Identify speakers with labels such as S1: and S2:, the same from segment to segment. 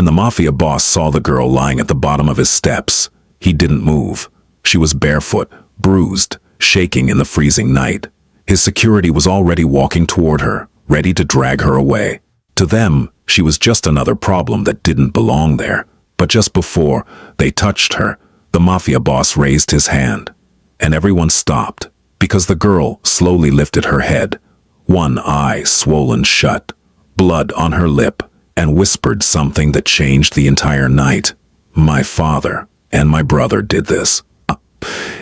S1: When the Mafia boss saw the girl lying at the bottom of his steps, he didn't move. She was barefoot, bruised, shaking in the freezing night. His security was already walking toward her, ready to drag her away. To them, she was just another problem that didn't belong there. But just before they touched her, the Mafia boss raised his hand, and everyone stopped, because the girl slowly lifted her head, one eye swollen shut, blood on her lip, and whispered something that changed the entire night. "My father and my brother did this."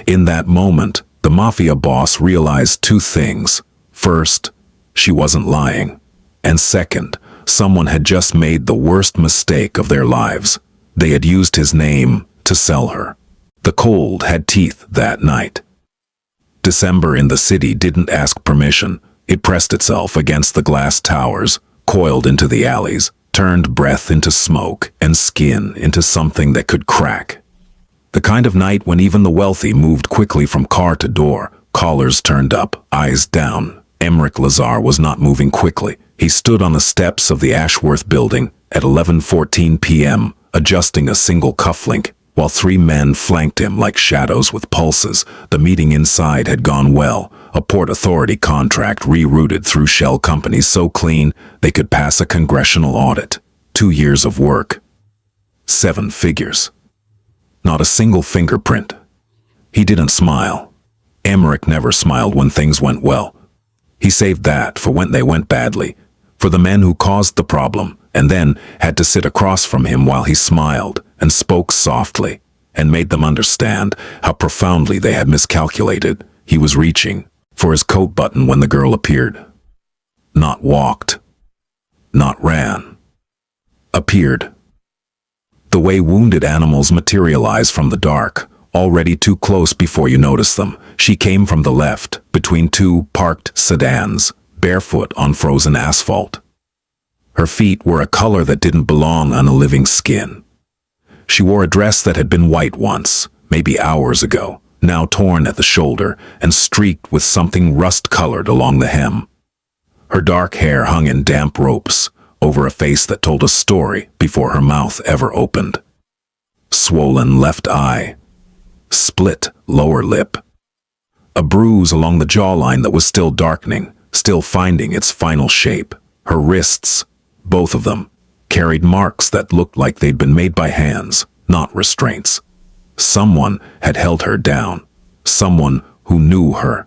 S1: In that moment, the Mafia boss realized two things. First, she wasn't lying. And second, someone had just made the worst mistake of their lives. They had used his name to sell her. The cold had teeth that night. December in the city didn't ask permission. It pressed itself against the glass towers, coiled into the alleys, turned breath into smoke and skin into something that could crack. The kind of night when even the wealthy moved quickly from car to door, collars turned up, eyes down. Emmerich Lazar was not moving quickly. He stood on the steps of the Ashworth building at 11:14 p.m., adjusting a single cufflink, while three men flanked him like shadows with pulses. The meeting inside had gone well. A Port Authority contract rerouted through shell companies so clean they could pass a congressional audit. 2 years of work. 7 figures. Not a single fingerprint. He didn't smile. Emmerich never smiled when things went well. He saved that for when they went badly, for the men who caused the problem, and then had to sit across from him while he smiled and spoke softly and made them understand how profoundly they had miscalculated. He was reaching for his coat button when the girl appeared. Not walked. Not ran. Appeared. The way wounded animals materialize from the dark, already too close before you notice them. She came from the left, between two parked sedans, barefoot on frozen asphalt. Her feet were a color that didn't belong on a living skin. She wore a dress that had been white once, maybe hours ago, now torn at the shoulder and streaked with something rust-colored along the hem. Her dark hair hung in damp ropes over a face that told a story before her mouth ever opened. Swollen left eye. Split lower lip. A bruise along the jawline that was still darkening, still finding its final shape. Her wrists, both of them, carried marks that looked like they'd been made by hands, not restraints. Someone had held her down. Someone who knew her.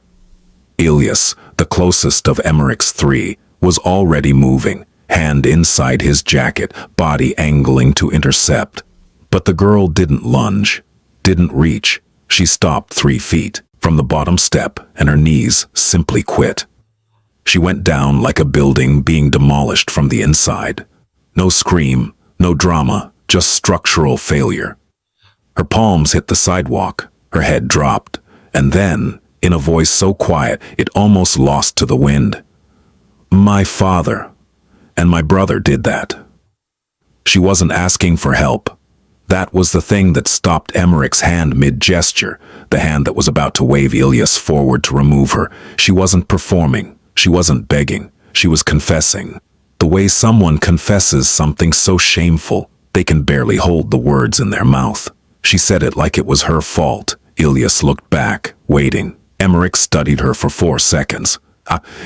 S1: Ilias, the closest of Emmerich's 3, was already moving, hand inside his jacket, body angling to intercept. But the girl didn't lunge, didn't reach. She stopped 3 feet from the bottom step, and her knees simply quit. She went down like a building being demolished from the inside. No scream, no drama, just structural failure. Her palms hit the sidewalk, her head dropped, and then, in a voice so quiet it almost lost to the wind, "My father and my brother did that." She wasn't asking for help. That was the thing that stopped Emmerich's hand mid-gesture, the hand that was about to wave Ilias forward to remove her. She wasn't performing. She wasn't begging. She was confessing. The way someone confesses something so shameful, they can barely hold the words in their mouth. She said it like it was her fault. Ilias looked back, waiting. Emmerich studied her for 4 seconds.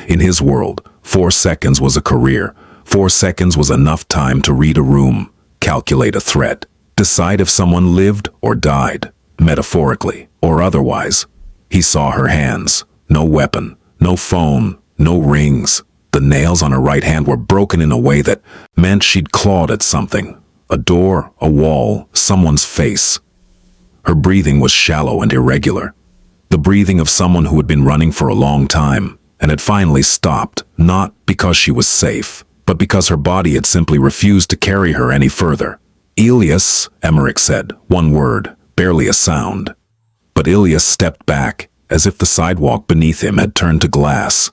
S1: In his world, 4 seconds was a career. 4 seconds was enough time to read a room, calculate a threat, decide if someone lived or died, metaphorically or otherwise. He saw her hands. No weapon, no phone, no rings. The nails on her right hand were broken in a way that meant she'd clawed at something. A door, a wall, someone's face. Her breathing was shallow and irregular. The breathing of someone who had been running for a long time and had finally stopped, not because she was safe, but because her body had simply refused to carry her any further. "Ilias," Emmerich said, one word, barely a sound. But Ilias stepped back, as if the sidewalk beneath him had turned to glass.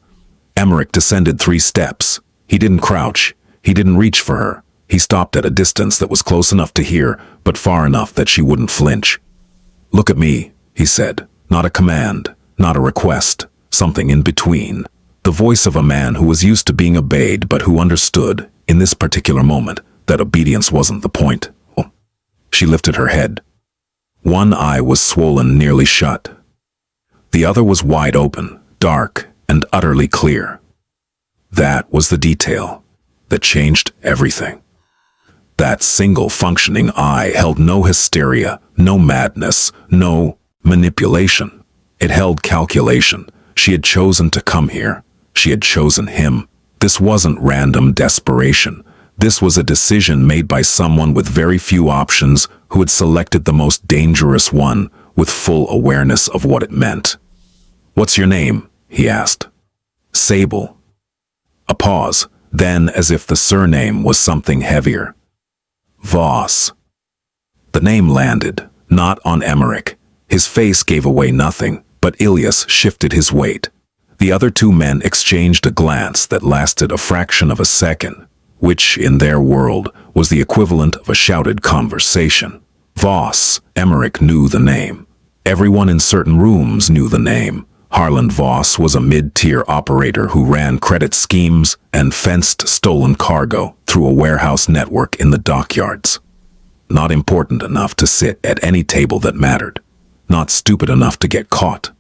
S1: Emmerich descended 3 steps. He didn't crouch. He didn't reach for her. He stopped at a distance that was close enough to hear, but far enough that she wouldn't flinch. "Look at me," he said. Not a command, not a request, something in between. The voice of a man who was used to being obeyed but who understood, in this particular moment, that obedience wasn't the point. She lifted her head. One eye was swollen nearly shut. The other was wide open, dark, and utterly clear. That was the detail that changed everything. That single functioning eye held no hysteria, no madness, no manipulation. It held calculation. She had chosen to come here. She had chosen him. This wasn't random desperation. This was a decision made by someone with very few options who had selected the most dangerous one with full awareness of what it meant. "What's your name?" he asked. "Sable." A pause, then as if the surname was something heavier. Voss. The name landed, not on Emmerich. His face gave away nothing, but Ilias shifted his weight. The other two men exchanged a glance that lasted a fraction of a second, which, in their world, was the equivalent of a shouted conversation. Voss. Emmerich knew the name. Everyone in certain rooms knew the name. Harland Voss was a mid-tier operator who ran credit schemes and fenced stolen cargo through a warehouse network in the dockyards. Not important enough to sit at any table that mattered. Not stupid enough to get caught.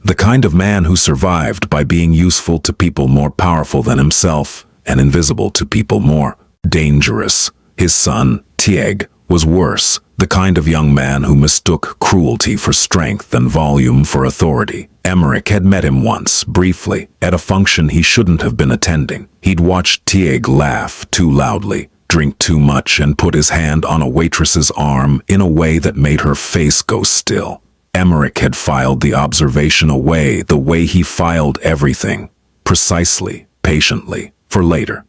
S1: The kind of man who survived by being useful to people more powerful than himself and invisible to people more dangerous. His son, Tieg, was worse. The kind of young man who mistook cruelty for strength and volume for authority. Emmerich had met him once, briefly, at a function he shouldn't have been attending. He'd watched Tieg laugh too loudly, drink too much, and put his hand on a waitress's arm in a way that made her face go still. Emmerich had filed the observation away the way he filed everything, precisely, patiently, for later.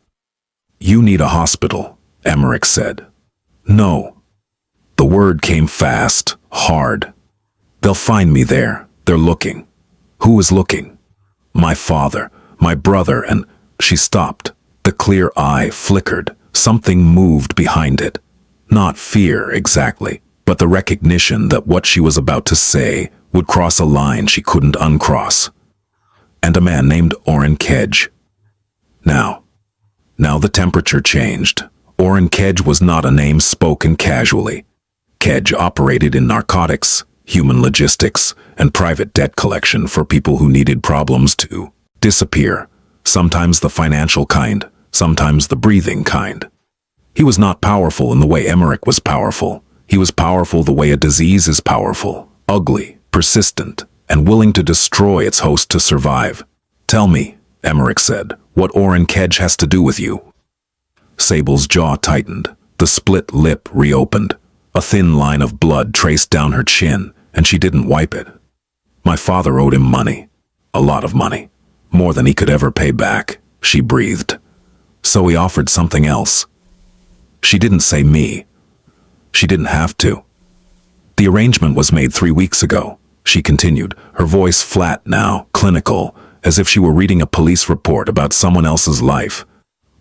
S1: "You need a hospital," Emmerich said. "No." The word came fast, hard. "They'll find me there. They're looking." "Who is looking?" "My father, my brother," and she stopped. The clear eye flickered. Something moved behind it. Not fear, exactly, but the recognition that what she was about to say would cross a line she couldn't uncross. "And a man named Orrin Kedge." Now the temperature changed. Orrin Kedge was not a name spoken casually. Kedge operated in narcotics, human logistics, and private debt collection for people who needed problems to disappear, sometimes the financial kind, sometimes the breathing kind. He was not powerful in the way Emmerich was powerful. He was powerful the way a disease is powerful, ugly, persistent, and willing to destroy its host to survive. "Tell me," Emmerich said, "what Orrin Kedge has to do with you." Sable's jaw tightened. The split lip reopened. A thin line of blood traced down her chin, and she didn't wipe it. "My father owed him money. A lot of money. More than he could ever pay back," she breathed. "So he offered something else." She didn't say me. She didn't have to. "The arrangement was made 3 weeks ago," she continued, her voice flat now, clinical, as if she were reading a police report about someone else's life.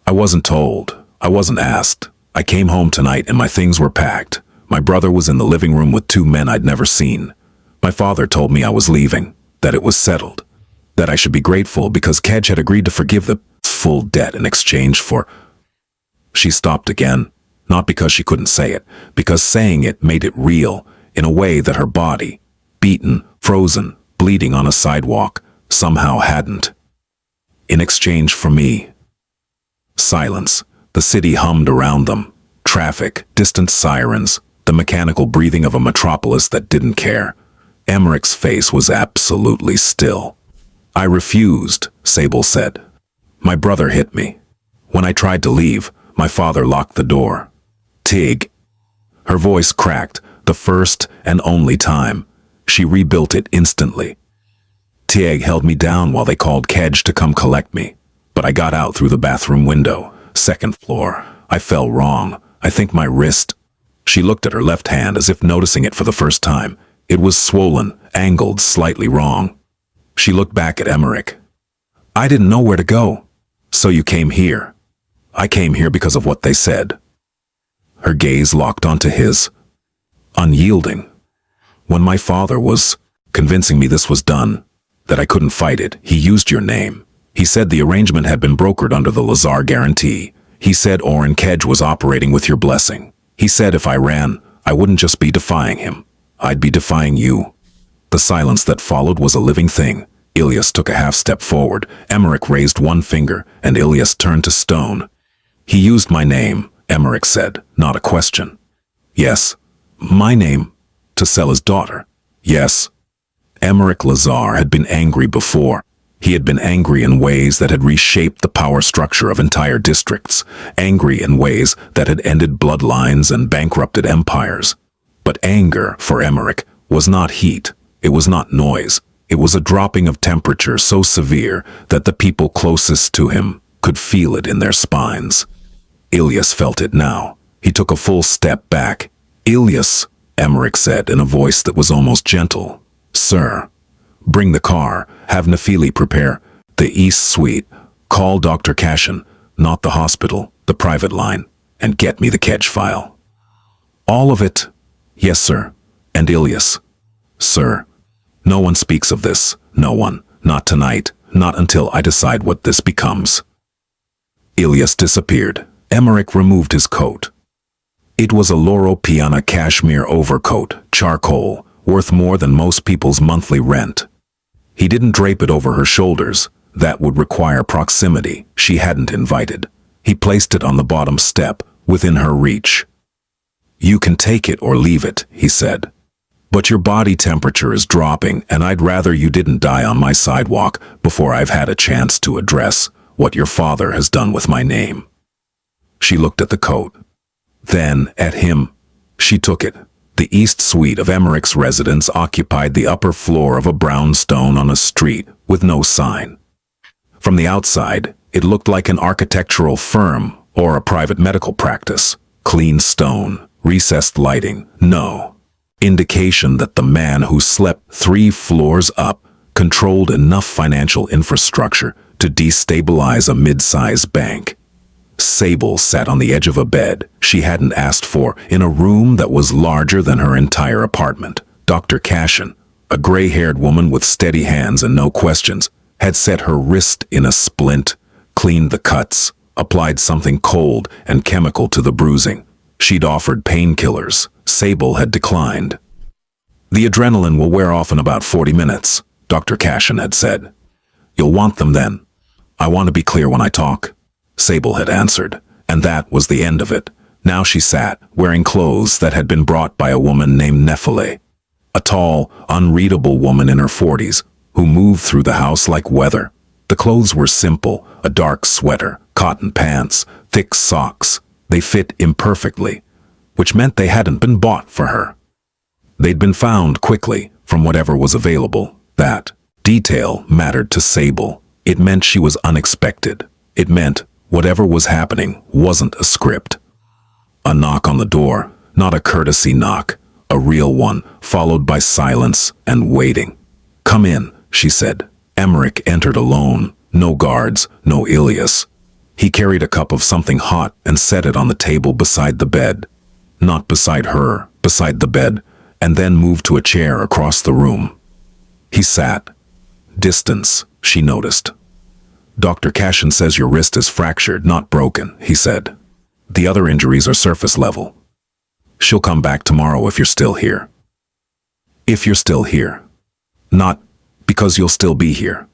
S1: "I wasn't told. I wasn't asked. I came home tonight and my things were packed. My brother was in the living room with 2 men I'd never seen. My father told me I was leaving, that it was settled, that I should be grateful because Kedge had agreed to forgive the full debt in exchange for—" She stopped again, not because she couldn't say it, because saying it made it real, in a way that her body, beaten, frozen, bleeding on a sidewalk, somehow hadn't. "In exchange for me." Silence. The city hummed around them. Traffic, distant sirens, the mechanical breathing of a metropolis that didn't care. Emmerich's face was absolutely still. "I refused," Sable said. "My brother hit me. When I tried to leave, my father locked the door. Tig." Her voice cracked, the first and only time. She rebuilt it instantly. "Tig held me down while they called Kedge to come collect me. But I got out through the bathroom window. 2nd floor. I fell wrong. I think my wrist—" She looked at her left hand as if noticing it for the first time. It was swollen, angled slightly wrong. She looked back at Emmerich. "I didn't know where to go. So you came here." "I came here because of what they said." Her gaze locked onto his. Unyielding. "When my father was convincing me this was done, that I couldn't fight it, he used your name. He said the arrangement had been brokered under the Lazar guarantee. He said Oren Kedge was operating with your blessing. He said if I ran, I wouldn't just be defying him. I'd be defying you. The silence that followed was a living thing. Ilyas took a half step forward. Emmerich raised one finger, and Ilyas turned to stone. He used my name, Emmerich said, not a question. Yes. My name? To sell his daughter? Yes. Emmerich Lazar had been angry before. He had been angry in ways that had reshaped the power structure of entire districts, angry in ways that had ended bloodlines and bankrupted empires. But anger, for Emmerich, was not heat. It was not noise. It was a dropping of temperature so severe that the people closest to him could feel it in their spines. Ilyas felt it now. He took a full step back. Ilyas, Emmerich said in a voice that was almost gentle. Sir, bring the car, have Nefili prepare the East Suite, call Dr. Cashin, not the hospital, the private line, and get me the Kedge file. All of it? Yes, sir. And Ilyas? Sir, no one speaks of this, no one, not tonight, not until I decide what this becomes. Ilyas disappeared. Emmerich removed his coat. It was a Loro Piana cashmere overcoat, charcoal, worth more than most people's monthly rent. He didn't drape it over her shoulders. That would require proximity she hadn't invited. He placed it on the bottom step, within her reach. You can take it or leave it, he said. But your body temperature is dropping, and I'd rather you didn't die on my sidewalk before I've had a chance to address what your father has done with my name. She looked at the coat. Then, at him. She took it. The East Suite of Emmerich's residence occupied the upper floor of a brownstone on a street with no sign. From the outside, it looked like an architectural firm or a private medical practice. Clean stone, recessed lighting, no indication that the man who slept 3 floors up controlled enough financial infrastructure to destabilize a mid-sized bank. Sable sat on the edge of a bed she hadn't asked for in a room that was larger than her entire apartment. Dr. Cashin, a gray-haired woman with steady hands and no questions, had set her wrist in a splint, cleaned the cuts, applied something cold and chemical to the bruising. She'd offered painkillers. Sable had declined. The adrenaline will wear off in about 40 minutes, Dr. Cashin had said. You'll want them then. I want to be clear when I talk. Sable had answered, and that was the end of it. Now she sat, wearing clothes that had been brought by a woman named Nefili, a tall, unreadable woman in her 40s, who moved through the house like weather. The clothes were simple, a dark sweater, cotton pants, thick socks. They fit imperfectly, which meant they hadn't been bought for her. They'd been found quickly from whatever was available. That detail mattered to Sable. It meant she was unexpected. It meant whatever was happening wasn't a script. A knock on the door, not a courtesy knock, a real one, followed by silence and waiting. Come in, she said. Emmerich entered alone, no guards, no Ilyas. He carried a cup of something hot and set it on the table beside the bed. Not beside her, beside the bed, and then moved to a chair across the room. He sat. Distance, she noticed. Dr. Cashin says your wrist is fractured, not broken, he said. The other injuries are surface level. She'll come back tomorrow if you're still here. If you're still here. Not because you'll still be here.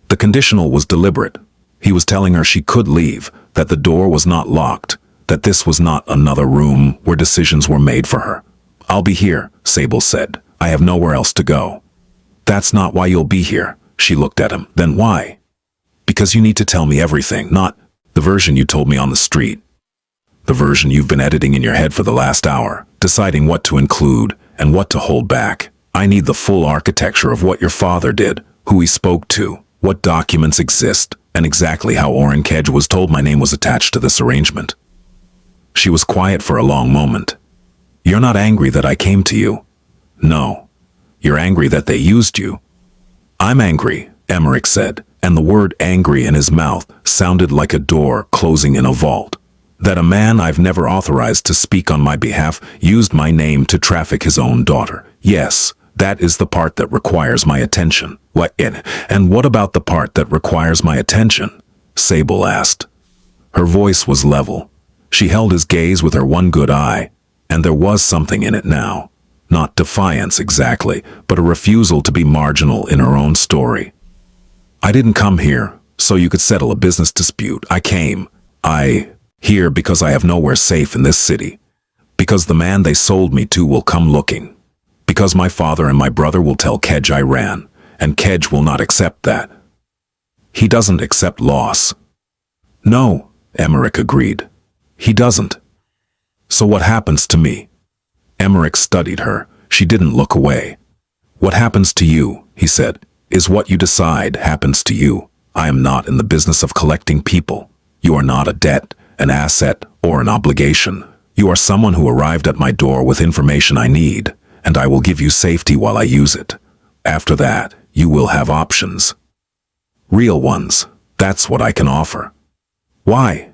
S1: The conditional was deliberate. He was telling her she could leave, that the door was not locked, that this was not another room where decisions were made for her. I'll be here, Sable said. I have nowhere else to go. That's not why you'll be here. She looked at him. Then why? Because you need to tell me everything, not the version you told me on the street. The version you've been editing in your head for the last hour, deciding what to include and what to hold back. I need the full architecture of what your father did, who he spoke to, what documents exist, and exactly how Oren Kedge was told my name was attached to this arrangement. She was quiet for a long moment. You're not angry that I came to you. No. You're angry that they used you. I'm angry, Emmerich said, and the word angry in his mouth sounded like a door closing in a vault. That a man I've never authorized to speak on my behalf used my name to traffic his own daughter. Yes, that is the part that requires my attention. And what about the part that requires my attention? Sable asked. Her voice was level. She held his gaze with her one good eye, and there was something in it now. Not defiance exactly, but a refusal to be marginal in her own story. I didn't come here so you could settle a business dispute. I here because I have nowhere safe in this city. Because the man they sold me to will come looking. Because my father and my brother will tell Kedge I ran, and Kedge will not accept that. He doesn't accept loss. No, Emmerich agreed. He doesn't. So what happens to me? Emmerich studied her. She didn't look away. What happens to you, he said, is what you decide happens to you. I am not in the business of collecting people. You are not a debt, an asset, or an obligation. You are someone who arrived at my door with information I need, and I will give you safety while I use it. After that, you will have options. Real ones. That's what I can offer. Why?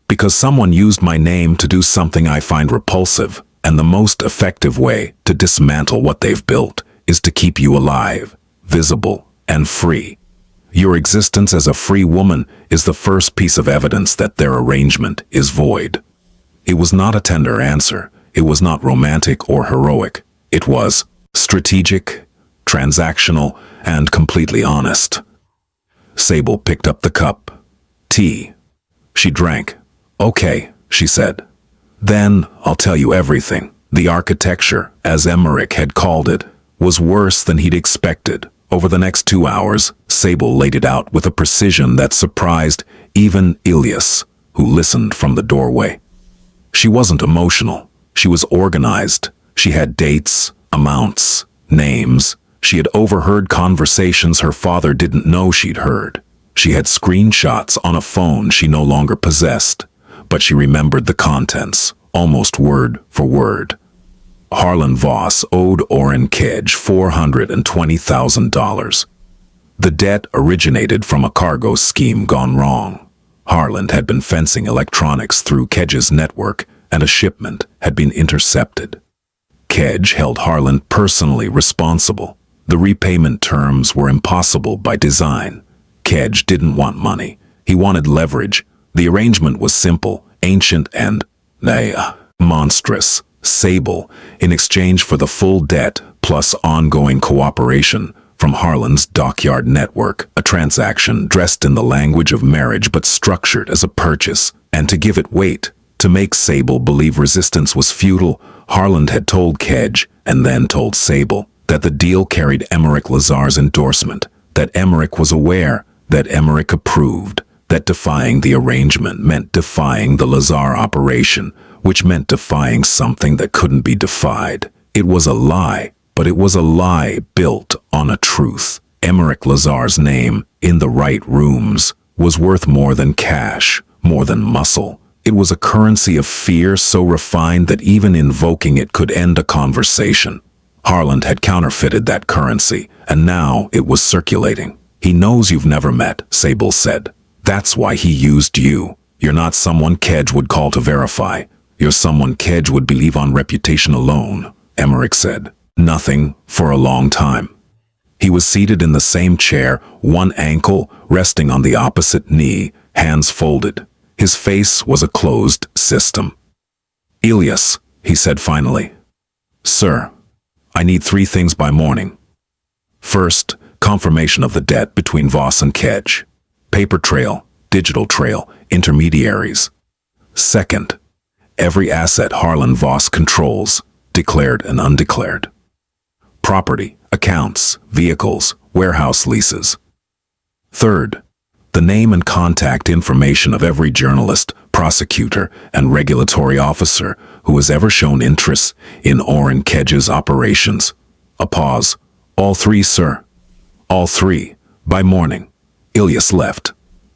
S1: Because someone used my name to do something I find repulsive, and the most effective way to dismantle what they've built is to keep you alive, visible, and free. Your existence as a free woman is the first piece of evidence that their arrangement is void. It was not a tender answer. It was not romantic or heroic. It was strategic, transactional, and completely honest. Sable picked up the cup. Tea. She drank. Okay, she said. Then I'll tell you everything. The architecture, as Emmerich had called it, was worse than he'd expected. Over the next 2 hours, Sable laid it out with a precision that surprised even Ilias, who listened from the doorway. She wasn't emotional. She was organized. She had dates, amounts, names. She had overheard conversations her father didn't know she'd heard. She had screenshots on a phone she no longer possessed, but she remembered the contents, almost word for word. Harlan Voss owed Orrin Kedge $420,000. The debt originated from a cargo scheme gone wrong. Harlan had been fencing electronics through Kedge's network, and a shipment had been intercepted. Kedge held Harlan personally responsible. The repayment terms were impossible by design. Kedge didn't want money. He wanted leverage. The arrangement was simple, ancient, and monstrous. Sable, in exchange for the full debt plus ongoing cooperation from Harlan's dockyard network, a transaction dressed in the language of marriage but structured as a purchase, and to give it weight, to make Sable believe resistance was futile, Harlan had told Kedge, and then told Sable, that the deal carried Emmerich Lazar's endorsement, that Emmerich was aware, that Emmerich approved, that defying the arrangement meant defying the Lazar operation, which meant defying something that couldn't be defied. It was a lie, but it was a lie built on a truth. Emmerich Lazar's name, in the right rooms, was worth more than cash, more than muscle. It was a currency of fear so refined that even invoking it could end a conversation. Harlan had counterfeited that currency, and now it was circulating. He knows you've never met, Sable said. That's why he used you. You're not someone Kedge would call to verify. You're someone Kedge would believe on reputation alone, Emmerich said. Nothing for a long time. He was seated in the same chair, one ankle resting on the opposite knee, hands folded. His face was a closed system. Ilias, he said finally. Sir, I need 3 things by morning. First, confirmation of the debt between Voss and Kedge. Paper trail, digital trail, intermediaries. Second, every asset Harlan Voss controls, declared and undeclared. Property, accounts, vehicles, warehouse leases. Third, the name and contact information of every journalist, prosecutor, and regulatory officer who has ever shown interest in Orrin Kedge's operations. A pause. All 3, sir. All 3. By morning. Ilias left.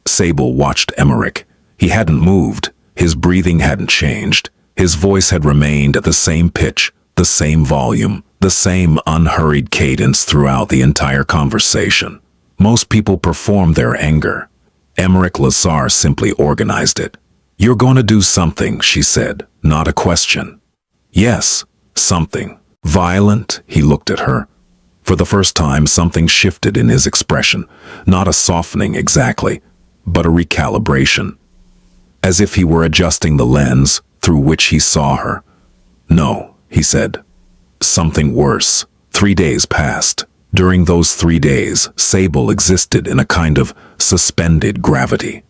S1: Sable watched Emmerich. He hadn't moved. His breathing hadn't changed. His voice had remained at the same pitch, the same volume, the same unhurried cadence throughout the entire conversation. Most people perform their anger. Emmerich Lazar simply organized it. You're going to do something, she said, not a question. Yes, something. Violent, he looked at her. For the first time, something shifted in his expression. Not a softening exactly, but a recalibration. as if he were adjusting the lens through which he saw her. "No," he said. "Something worse." 3 days passed. During those 3 days, Sable existed in a kind of suspended gravity.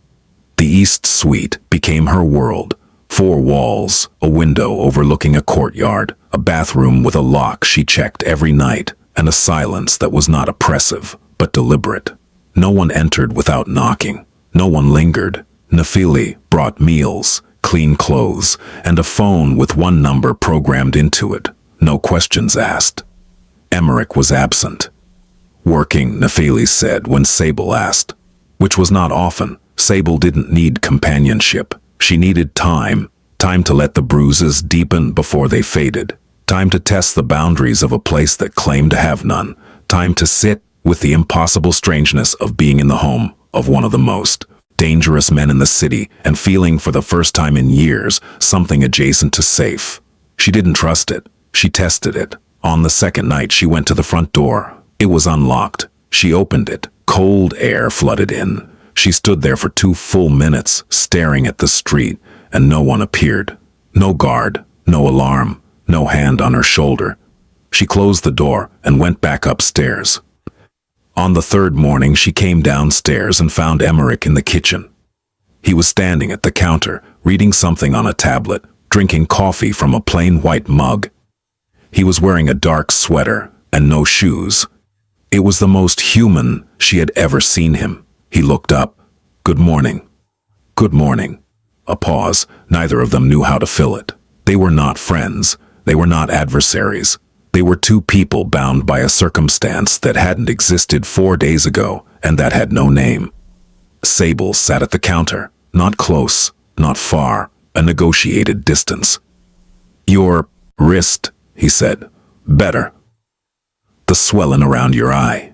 S1: The East Suite became her world. 4 walls, a window overlooking a courtyard, a bathroom with a lock she checked every night, and a silence that was not oppressive, but deliberate. No one entered without knocking. No one lingered. Nafili brought meals, clean clothes, and a phone with one number programmed into it. No questions asked. Emmerich was absent. "Working," Nafili said when Sable asked. Which was not often. Sable didn't need companionship. She needed time. Time to let the bruises deepen before they faded. Time to test the boundaries of a place that claimed to have none. Time to sit with the impossible strangeness of being in the home of one of the most dangerous men in the city and feeling for the first time in years something adjacent to safe. She didn't trust it. She tested it. On the second night she went to the front door. It was unlocked. She opened it. Cold air flooded in. She stood there for 2 full minutes, staring at the street, and no one appeared. No guard, no alarm, no hand on her shoulder. She closed the door and went back upstairs. On the 3rd morning she came downstairs and found Emmerich in the kitchen. He was standing at the counter, reading something on a tablet, drinking coffee from a plain white mug. He was wearing a dark sweater and no shoes. It was the most human she had ever seen him. He looked up. "Good morning." "Good morning." A pause. Neither of them knew how to fill it. They were not friends. They were not adversaries. They were 2 people bound by a circumstance that hadn't existed 4 days ago and that had no name. Sable sat at the counter, not close, not far, a negotiated distance. "Your wrist," he said. "Better. The swelling around your eye."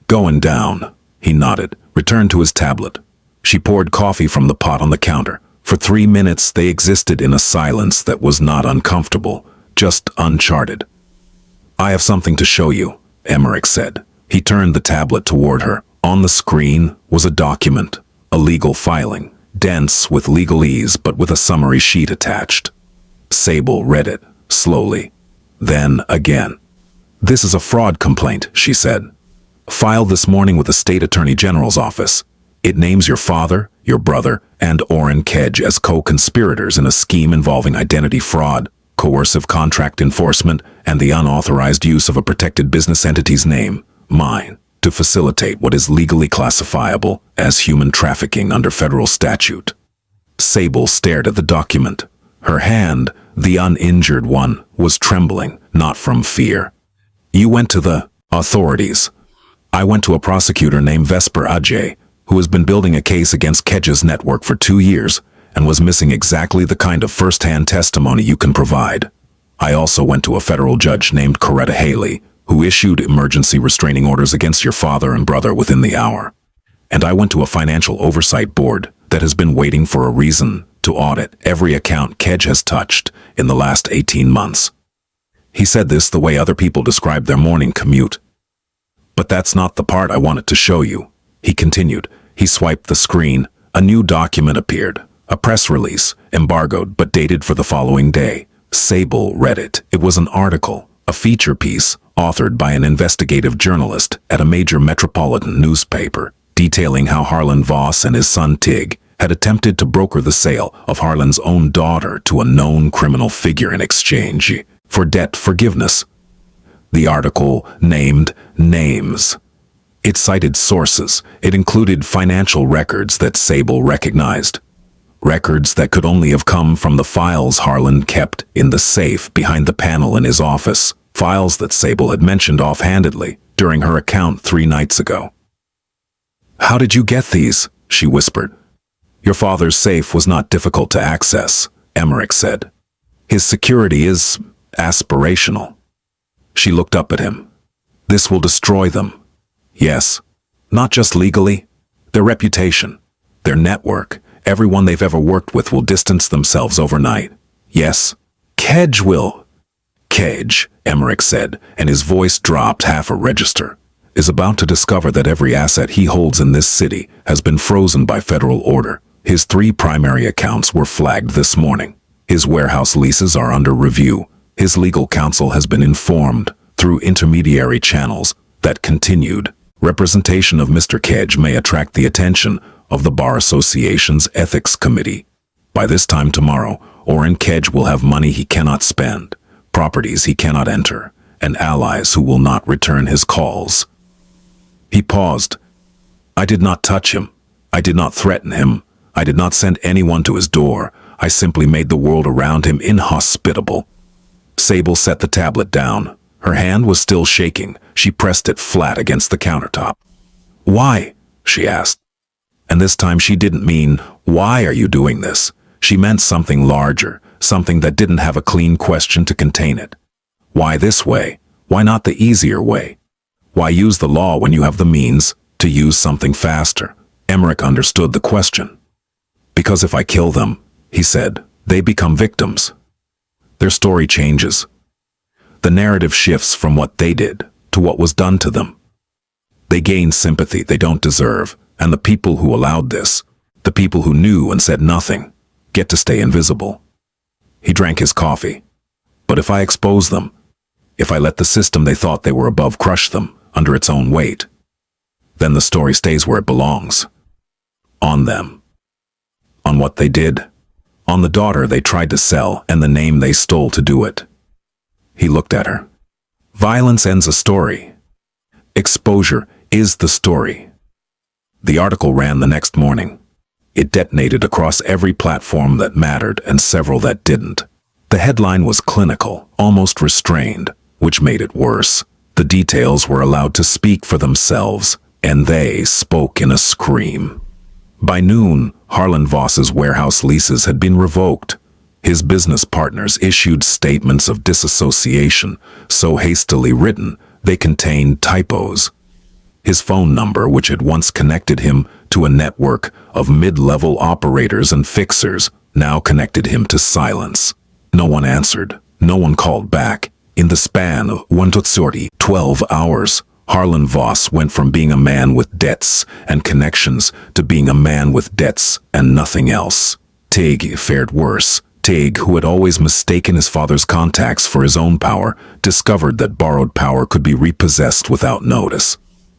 S1: "Going down." He nodded, returned to his tablet. She poured coffee from the pot on the counter. For 3 minutes they existed in a silence that was not uncomfortable, just uncharted. "I have something to show you," Emmerich said. He turned the tablet toward her. On the screen was a document, a legal filing, dense with legalese but with a summary sheet attached. Sable read it, slowly. Then again. "This is a fraud complaint," she said. "Filed this morning with the State Attorney General's office. It names your father, your brother, and Orrin Kedge as co-conspirators in a scheme involving identity fraud, coercive contract enforcement, and the unauthorized use of a protected business entity's name, mine, to facilitate what is legally classifiable as human trafficking under federal statute." Sable stared at the document. Her hand, the uninjured one, was trembling, not from fear. "You went to the authorities." "I went to a prosecutor named Vesper Ajay, who has been building a case against Kedge's network for 2 years and was missing exactly the kind of first-hand testimony you can provide. I also went to a federal judge named Coretta Haley, who issued emergency restraining orders against your father and brother within the hour. And I went to a financial oversight board that has been waiting for a reason to audit every account Kedge has touched in the last 18 months. He said this the way other people describe their morning commute. "But that's not the part I wanted to show you," he continued. He swiped the screen. A new document appeared. A press release, embargoed but dated for the following day. Sable read it. It was an article, a feature piece, authored by an investigative journalist at a major metropolitan newspaper, detailing how Harlan Voss and his son Tig had attempted to broker the sale of Harlan's own daughter to a known criminal figure in exchange for debt forgiveness. The article named names. It cited sources. It included financial records that Sable recognized. Records that could only have come from the files Harlan kept in the safe behind the panel in his office. Files that Sable had mentioned offhandedly during her account 3 nights ago. "How did you get these?" she whispered. "Your father's safe was not difficult to access," Emmerich said. "His security is aspirational." She looked up at him. "This will destroy them." "Yes. Not just legally. Their reputation, their network, everyone they've ever worked with will distance themselves overnight." "Yes. Kedge will." "Kedge," Emmerich said, and his voice dropped half a register, "is about to discover that every asset he holds in this city has been frozen by federal order. His 3 primary accounts were flagged this morning. His warehouse leases are under review. His legal counsel has been informed, through intermediary channels, that continued representation of Mr. Kedge may attract the attention of the Bar Association's Ethics Committee. By this time tomorrow, Oren Kedge will have money he cannot spend, properties he cannot enter, and allies who will not return his calls. He paused. I did not touch him. I did not threaten him. I did not send anyone to his door. I simply made the world around him inhospitable. Sable set the tablet down. Her hand was still shaking. She pressed it flat against the countertop. Why? She asked. And this time she didn't mean, why are you doing this? She meant something larger, something that didn't have a clean question to contain it. Why this way? Why not the easier way? Why use the law when you have the means to use something faster? Emmerich understood the question. Because if I kill them, he said, they become victims. Their story changes. The narrative shifts from what they did to what was done to them. They gain sympathy they don't deserve, and the people who allowed this, the people who knew and said nothing, get to stay invisible. He drank his coffee. But if I expose them, if I let the system they thought they were above crush them under its own weight, then the story stays where it belongs. On them. On what they did. On the daughter they tried to sell and the name they stole to do it. He looked at her. Violence ends a story. Exposure is the story. The article ran the next morning. It detonated across every platform that mattered and several that didn't. The headline was clinical, almost restrained, which made it worse. The details were allowed to speak for themselves, and they spoke in a scream. By noon, Harlan Voss's warehouse leases had been revoked. His business partners issued statements of disassociation, so hastily written they contained typos. His phone number, which had once connected him to a network of mid-level operators and fixers, now connected him to silence. No one answered. No one called back. In the span of 12 hours, Harlan Voss went from being a man with debts and connections to being a man with debts and nothing else. Tig fared worse. Tig, who had always mistaken his father's contacts for his own power, discovered that borrowed power could be repossessed without notice.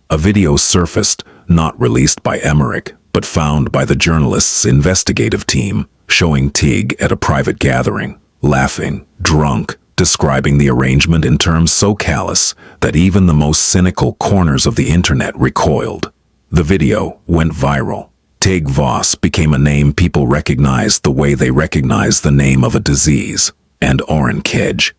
S1: A video surfaced, not released by Emmerich, but found by the journalist's investigative team, showing Tig at a private gathering, laughing, drunk, describing the arrangement in terms so callous that even the most cynical corners of the internet recoiled. The video went viral. Tig Voss became a name people recognized the way they recognize the name of a disease. And Oren Kedge,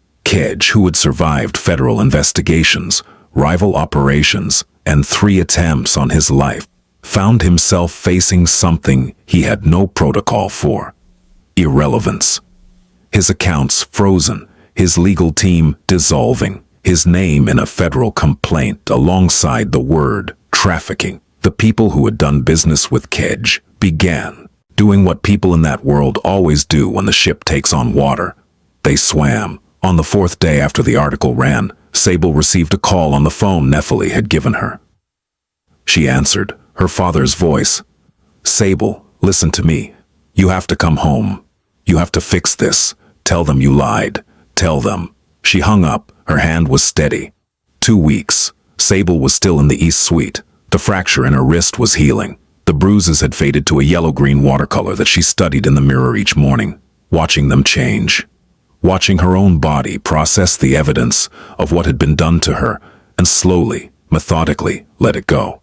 S1: who had survived federal investigations, rival operations, and 3 attempts on his life, found himself facing something he had no protocol for. Irrelevance. His accounts frozen, his legal team dissolving, his name in a federal complaint alongside the word trafficking. The people who had done business with Kedge began doing what people in that world always do when the ship takes on water. They swam. On the 4th day after the article ran, Sable received a call on the phone Nephili had given her. She answered, her father's voice. Sable, listen to me. You have to come home. You have to fix this. Tell them you lied. Tell them. She hung up. Her hand was steady. 2 weeks. Sable was still in the East Suite. The fracture in her wrist was healing. The bruises had faded to a yellow-green watercolor that she studied in the mirror each morning, watching them change. Watching her own body process the evidence of what had been done to her, and slowly, methodically, let it go.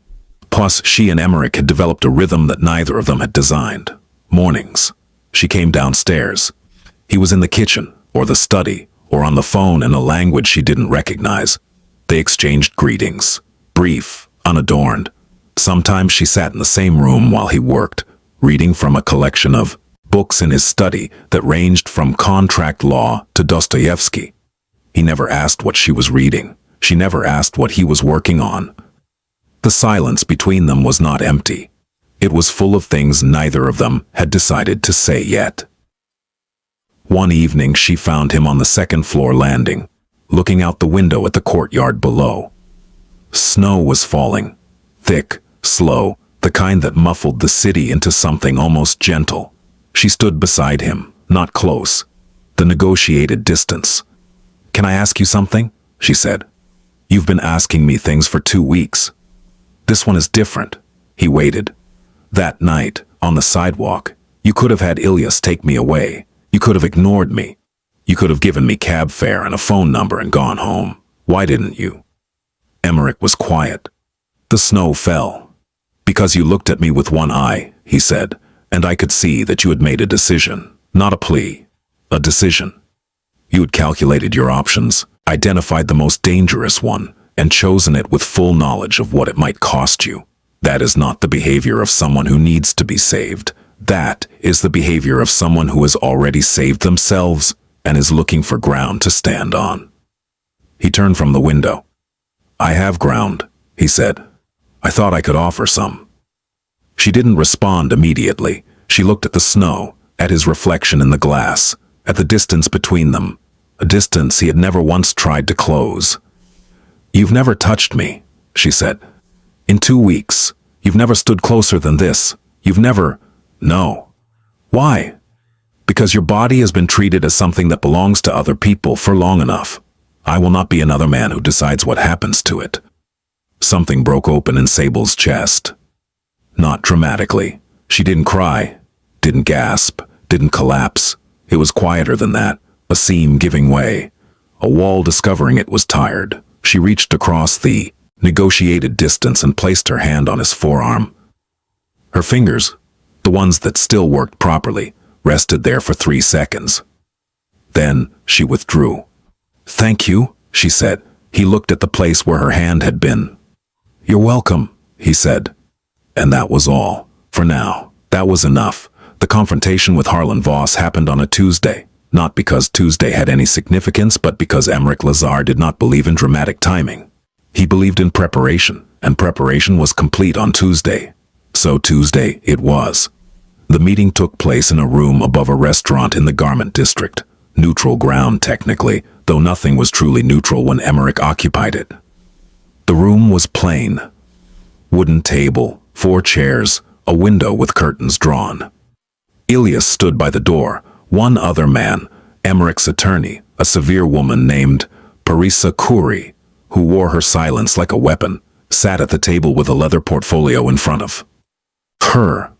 S1: Plus, she and Emmerich had developed a rhythm that neither of them had designed. Mornings. She came downstairs. He was in the kitchen, or the study, or on the phone in a language she didn't recognize. They exchanged greetings, brief, unadorned. Sometimes she sat in the same room while he worked, reading from a collection of books in his study that ranged from contract law to Dostoevsky. He never asked what she was reading. She never asked what he was working on. The silence between them was not empty. It was full of things neither of them had decided to say yet. One evening she found him on the 2nd floor landing, looking out the window at the courtyard below. Snow was falling, thick, slow, the kind that muffled the city into something almost gentle. She stood beside him, not close. The negotiated distance. "Can I ask you something?" she said. "You've been asking me things for 2 weeks. This one is different." He waited. "That night, on the sidewalk, you could have had Ilyas take me away. You could have ignored me. You could have given me cab fare and a phone number and gone home. Why didn't you?" Emmerich was quiet. The snow fell. "Because you looked at me with one eye," he said, "and I could see that you had made a decision, not a plea. A decision. You had calculated your options, identified the most dangerous one, and chosen it with full knowledge of what it might cost you. That is not the behavior of someone who needs to be saved. That is the behavior of someone who has already saved themselves and is looking for ground to stand on." He turned from the window. "I have ground," he said. "I thought I could offer some." She didn't respond immediately. She looked at the snow, at his reflection in the glass, at the distance between them, a distance he had never once tried to close. "You've never touched me," she said. "In 2 weeks, you've never stood closer than this. You've never—" "No." "Why?" "Because your body has been treated as something that belongs to other people for long enough. I will not be another man who decides what happens to it." Something broke open in Sable's chest. Not dramatically. She didn't cry, didn't gasp, didn't collapse. It was quieter than that, a seam giving way. A wall discovering it was tired. She reached across the negotiated distance and placed her hand on his forearm. Her fingers, the ones that still worked properly, rested there for 3 seconds. Then she withdrew. "Thank you," she said. He looked at the place where her hand had been. "You're welcome," he said. And that was all. For now, that was enough. The confrontation with Harlan Voss happened on a Tuesday, not because Tuesday had any significance, but because Emmerich Lazar did not believe in dramatic timing. He believed in preparation, and preparation was complete on Tuesday. So Tuesday it was. The meeting took place in a room above a restaurant in the garment district. Neutral ground technically, though nothing was truly neutral when Emmerich occupied it. The room was plain. Wooden table, 4 chairs, a window with curtains drawn. Ilyas stood by the door. One other man, Emmerich's attorney, a severe woman named Parisa Khoury, who wore her silence like a weapon, sat at the table with a leather portfolio in front of her.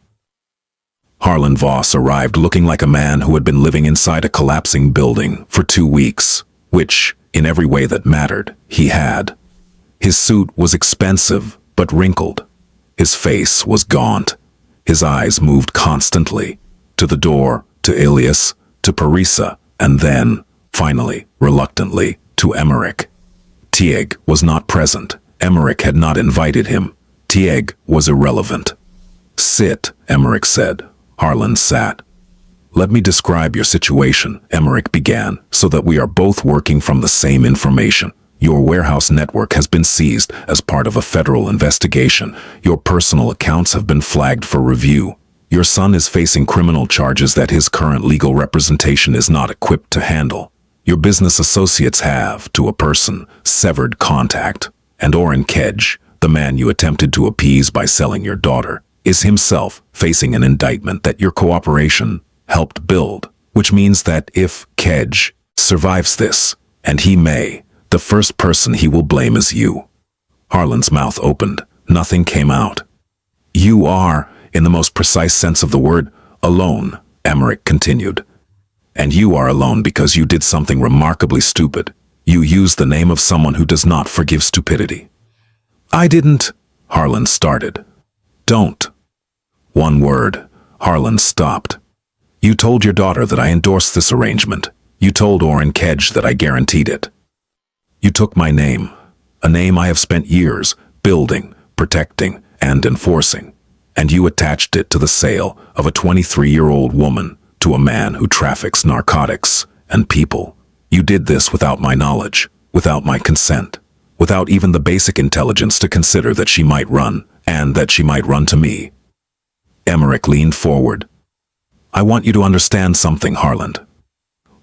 S1: Harlan Voss arrived looking like a man who had been living inside a collapsing building for 2 weeks, which, in every way that mattered, he had. His suit was expensive but wrinkled. His face was gaunt. His eyes moved constantly, to the door, to Ilyas, to Parisa, and then, finally, reluctantly, to Emmerich. Tieg was not present. Emmerich had not invited him. Tieg was irrelevant. "Sit," Emmerich said. Harlan sat. "Let me describe your situation," Emmerich began, "so that we are both working from the same information. Your warehouse network has been seized as part of a federal investigation. Your personal accounts have been flagged for review. Your son is facing criminal charges that his current legal representation is not equipped to handle. Your business associates have, to a person, severed contact. And Oren Kedge, the man you attempted to appease by selling your daughter, is himself facing an indictment that your cooperation helped build, which means that if Kedge survives this, and he may, the first person he will blame is you." Harlan's mouth opened. Nothing came out. "You are, in the most precise sense of the word, alone," Emmerich continued. "And you are alone because you did something remarkably stupid. You used the name of someone who does not forgive stupidity." "I didn't," Harlan started. "Don't." One word. Harlan stopped. "You told your daughter that I endorsed this arrangement. You told Oren Kedge that I guaranteed it. You took my name, a name I have spent years building, protecting, and enforcing, and you attached it to the sale of a 23-year-old woman to a man who traffics narcotics and people. You did this without my knowledge, without my consent, without even the basic intelligence to consider that she might run, and that she might run to me." Emmerich leaned forward. "I want you to understand something, Harlan.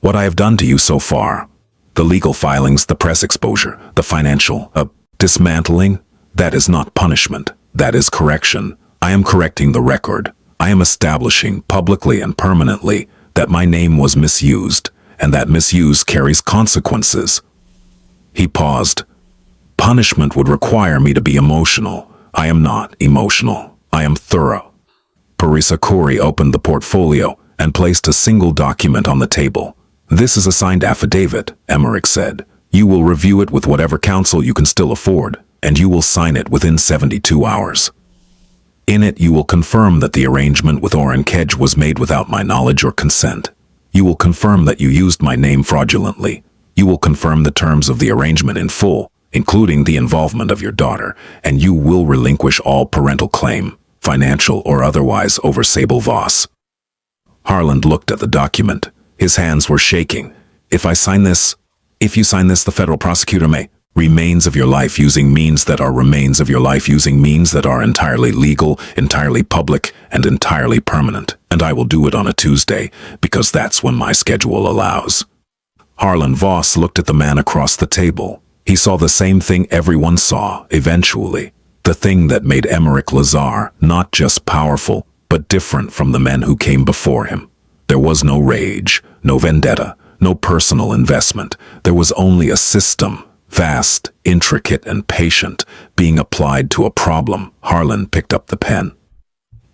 S1: What I have done to you so far, the legal filings, the press exposure, the financial dismantling, that is not punishment, that is correction. I am correcting the record. I am establishing, publicly and permanently, that my name was misused, and that misuse carries consequences." He paused. "Punishment would require me to be emotional. I am not emotional. I am thorough." Parisa Khoury opened the portfolio and placed a single document on the table. "This is a signed affidavit," Emmerich said. "You will review it with whatever counsel you can still afford, and you will sign it within 72 hours. In it, you will confirm that the arrangement with Oren Kedge was made without my knowledge or consent. You will confirm that you used my name fraudulently. You will confirm the terms of the arrangement in full, including the involvement of your daughter, and you will relinquish all parental claim, financial or otherwise, over Sable Voss." Harland looked at the document. His hands were shaking. If you sign this, the federal prosecutor may. Remains of your life using means that are remains of your life using means that are entirely legal, entirely public, and entirely permanent. And I will do it on a Tuesday, because that's when my schedule allows. Harland Voss looked at the man across the table. He saw the same thing everyone saw, eventually. The thing that made Emmerich Lazar not just powerful, but different from the men who came before him. There was no rage, no vendetta, no personal investment. There was only a system, vast, intricate, and patient, being applied to a problem. Harland picked up the pen.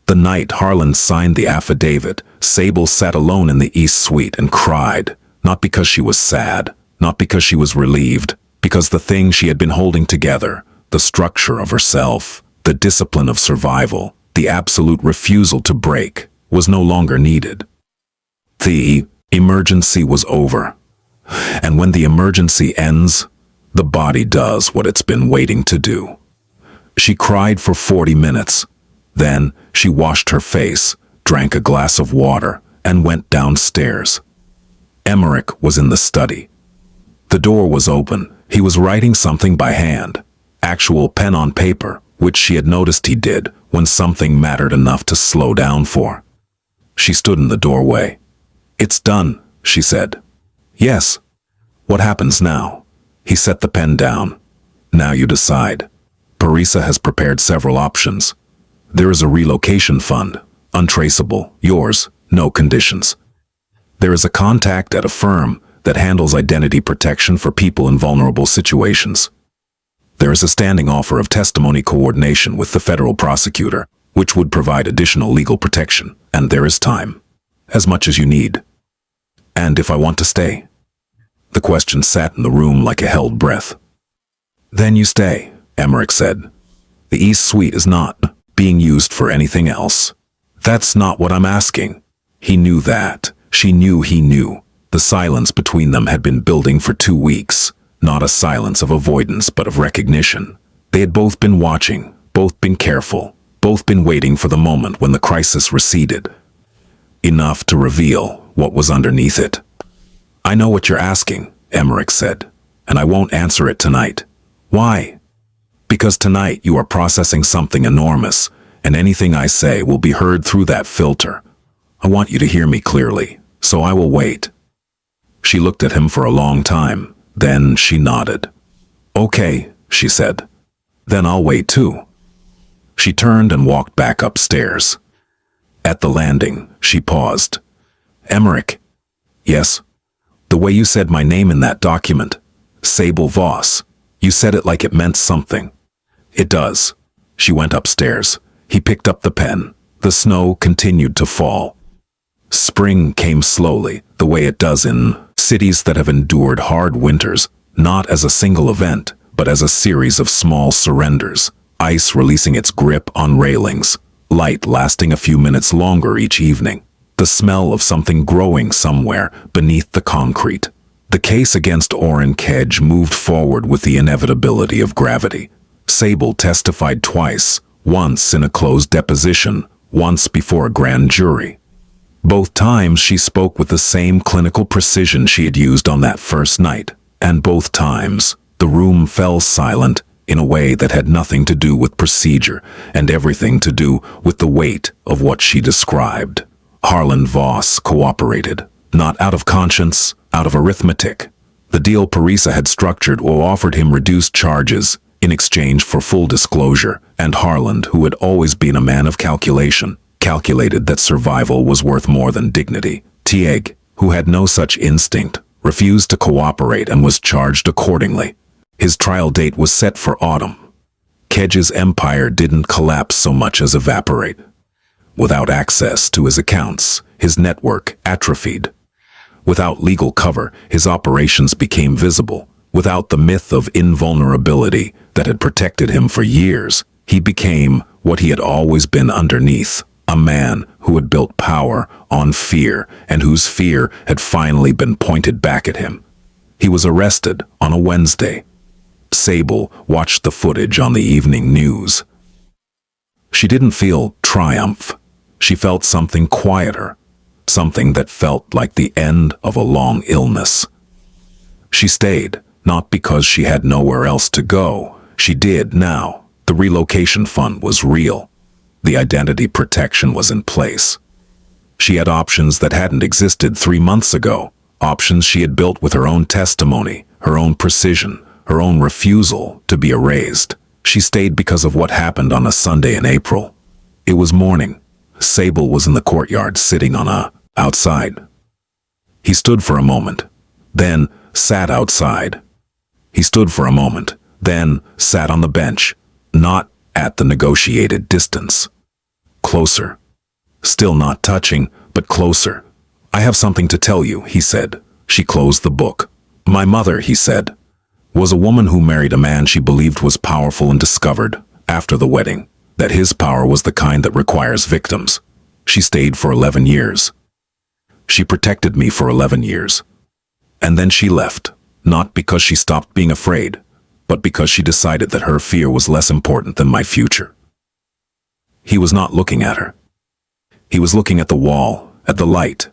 S1: The night Harland signed the affidavit, Sable sat alone in the East Suite and cried, not because she was sad, not because she was relieved, because the thing she had been holding together, the structure of herself, the discipline of survival, the absolute refusal to break, was no longer needed. The emergency was over. And when the emergency ends, the body does what it's been waiting to do. She cried for 40 minutes. Then she washed her face, drank a glass of water, and went downstairs. Emmerich was in the study. The door was open. He was writing something by hand, actual pen on paper, which she had noticed he did when something mattered enough to slow down for. She stood in the doorway. "It's done," she said. "Yes. What happens now?" He set the pen down. "Now you decide. Parisa has prepared several options. There is a relocation fund, untraceable, yours, no conditions. There is a contact at a firm that handles identity protection for people in vulnerable situations. There is a standing offer of testimony coordination with the federal prosecutor, which would provide additional legal protection, and there is time, as much as you need. And if I want to stay?" The question sat in the room like a held breath. "Then you stay," Emmerich said. "The East Suite is not being used for anything else." "That's not what I'm asking." He knew that. She knew he knew. The silence between them had been building for 2 weeks, not a silence of avoidance but of recognition. They had both been watching, both been careful, both been waiting for the moment when the crisis receded. Enough to reveal what was underneath it. "I know what you're asking," Emmerich said, "and I won't answer it tonight." "Why?" "Because tonight you are processing something enormous, and anything I say will be heard through that filter. I want you to hear me clearly, so I will wait." She looked at him for a long time, then she nodded. "Okay," she said. "Then I'll wait too." She turned and walked back upstairs. At the landing, she paused. "Emmerich." "Yes?" "The way you said my name in that document, Sable Voss, you said it like it meant something." "It does." She went upstairs. He picked up the pen. The snow continued to fall. Spring came slowly, the way it does in cities that have endured hard winters, not as a single event, but as a series of small surrenders, ice releasing its grip on railings, light lasting a few minutes longer each evening, the smell of something growing somewhere beneath the concrete. The case against Oren Kedge moved forward with the inevitability of gravity. Sable testified twice, once in a closed deposition, once before a grand jury. Both times she spoke with the same clinical precision she had used on that first night, and both times the room fell silent in a way that had nothing to do with procedure and everything to do with the weight of what she described. Harland Voss cooperated, not out of conscience, out of arithmetic. The deal Parisa had structured or offered him reduced charges in exchange for full disclosure, And Harland, who had always been a man of calculation, calculated that survival was worth more than dignity. Teague, who had no such instinct, refused to cooperate and was charged accordingly. His trial date was set for autumn. Kedge's empire didn't collapse so much as evaporate. Without access to his accounts, his network atrophied. Without legal cover, his operations became visible. Without the myth of invulnerability that had protected him for years, he became what he had always been underneath, a man who had built power on fear and whose fear had finally been pointed back at him. He was arrested on a Wednesday. Sable watched the footage on the evening news. She didn't feel triumph. She felt something quieter, something that felt like the end of a long illness. She stayed, not because she had nowhere else to go. She did now. The relocation fund was real. The identity protection was in place. She had options that hadn't existed 3 months ago, options she had built with her own testimony, her own precision, her own refusal to be erased. She stayed because of what happened on a Sunday in April. It was morning. Sable was in the courtyard sitting outside. He stood for a moment, then sat outside. He stood for a moment, then sat on the bench, not at the negotiated distance. Closer. Still not touching, but closer. "I have something to tell you," he said. She closed the book. "My mother," he said, "was a woman who married a man she believed was powerful and discovered, after the wedding, that his power was the kind that requires victims. She stayed for 11 years. She protected me for 11 years. And then she left, not because she stopped being afraid, but because she decided that her fear was less important than my future." He was not looking at her. He was looking at the wall, at the light.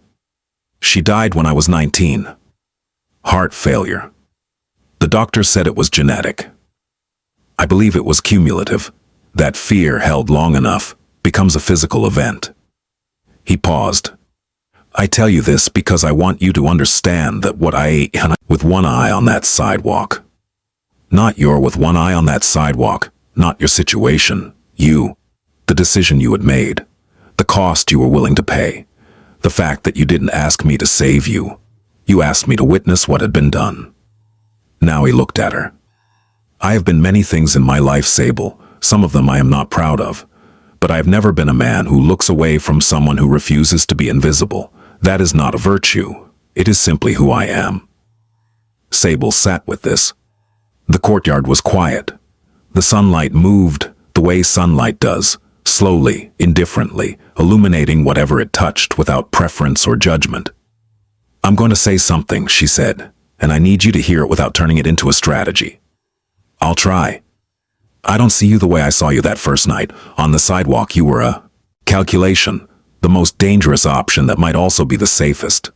S1: "She died when I was 19. Heart failure. The doctor said it was genetic. I believe it was cumulative. That fear held long enough becomes a physical event." He paused. "I tell you this because I want you to understand that what I ate with one eye on that sidewalk. Not your with one eye on that sidewalk, not your situation, you, the decision you had made, the cost you were willing to pay, the fact that you didn't ask me to save you. You asked me to witness what had been done." Now he looked at her. "I have been many things in my life, Sable. Some of them I am not proud of. But I have never been a man who looks away from someone who refuses to be invisible. That is not a virtue. It is simply who I am." Sable sat with this. The courtyard was quiet. The sunlight moved the way sunlight does, slowly, indifferently, illuminating whatever it touched without preference or judgment. "I'm going to say something," she said, "and I need you to hear it without turning it into a strategy. I'll try. I don't see you the way I saw you that first night. On the sidewalk you were a calculation, the most dangerous option that might also be the safest.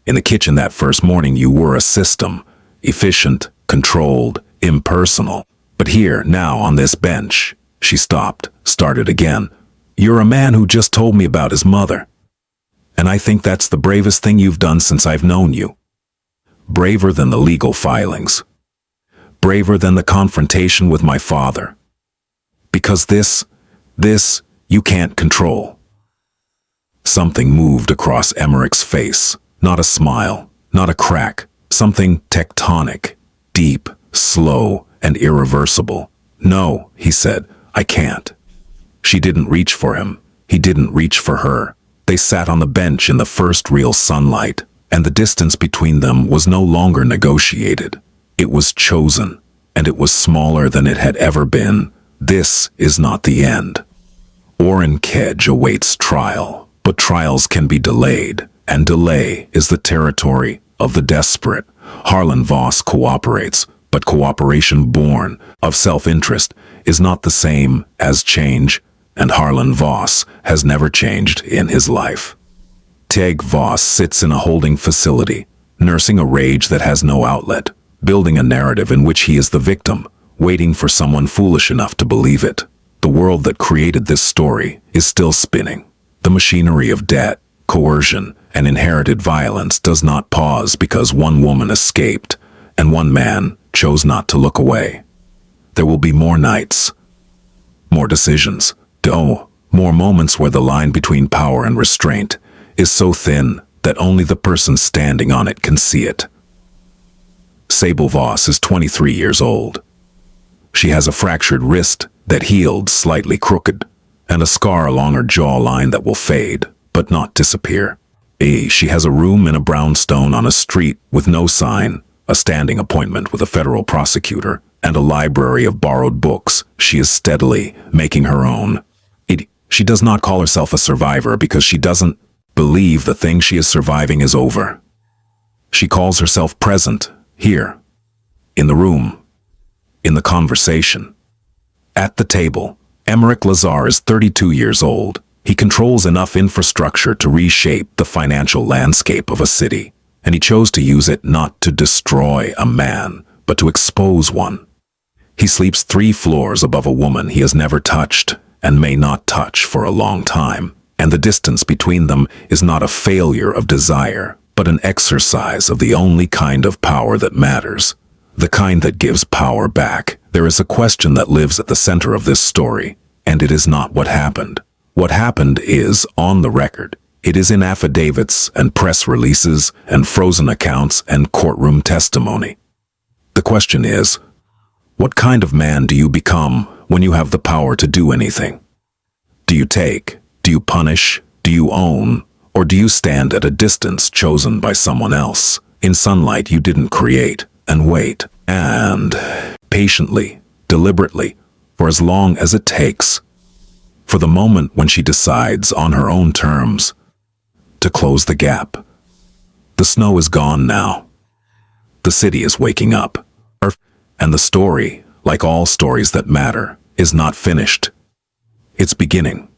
S1: In the kitchen that first morning you were a system, efficient, controlled, impersonal. But here, now, on this bench," she stopped, started again, "you're a man who just told me about his mother. And I think that's the bravest thing you've done since I've known you. Braver than the legal filings. Braver than the confrontation with my father. Because this, you can't control." Something moved across Emmerich's face. Not a smile, not a crack. Something tectonic, deep, slow, and irreversible. "No," he said, "I can't." She didn't reach for him. He didn't reach for her. They sat on the bench in the first real sunlight, and the distance between them was no longer negotiated. It was chosen, and it was smaller than it had ever been. This is not the end. Orrin Kedge awaits trial, but trials can be delayed, and delay is the territory of the desperate. Harlan Voss cooperates, but cooperation born of self-interest is not the same as change, and Harlan Voss has never changed in his life. Teague Voss sits in a holding facility, nursing a rage that has no outlet, building a narrative in which he is the victim, waiting for someone foolish enough to believe it. The world that created this story is still spinning. The machinery of debt, coercion, and inherited violence does not pause because one woman escaped and one man chose not to look away. There will be more nights, more decisions. More moments where the line between power and restraint is so thin that only the person standing on it can see it. Sable Voss is 23 years old. She has a fractured wrist that healed slightly crooked, and a scar along her jawline that will fade, but not disappear. She has a room in a brownstone on a street with no sign, a standing appointment with a federal prosecutor, and a library of borrowed books she is steadily making her own. She does not call herself a survivor because she doesn't believe the thing she is surviving is over. She calls herself present, here, in the room, in the conversation. At the table, Emmerich Lazar is 32 years old. He controls enough infrastructure to reshape the financial landscape of a city, and he chose to use it not to destroy a man, but to expose one. He sleeps 3 floors above a woman he has never touched and may not touch for a long time, and the distance between them is not a failure of desire, but an exercise of the only kind of power that matters, the kind that gives power back. There is a question that lives at the center of this story, and it is not what happened. What happened is on the record. It is in affidavits and press releases and frozen accounts and courtroom testimony. The question is, what kind of man do you become when you have the power to do anything? Do you take? Do you punish? Do you own? Or do you stand at a distance chosen by someone else, in sunlight you didn't create, and wait, and patiently, deliberately, for as long as it takes, for the moment when she decides on her own terms to close the gap? The snow is gone now. The city is waking up. And the story, like all stories that matter, is not finished. It's beginning.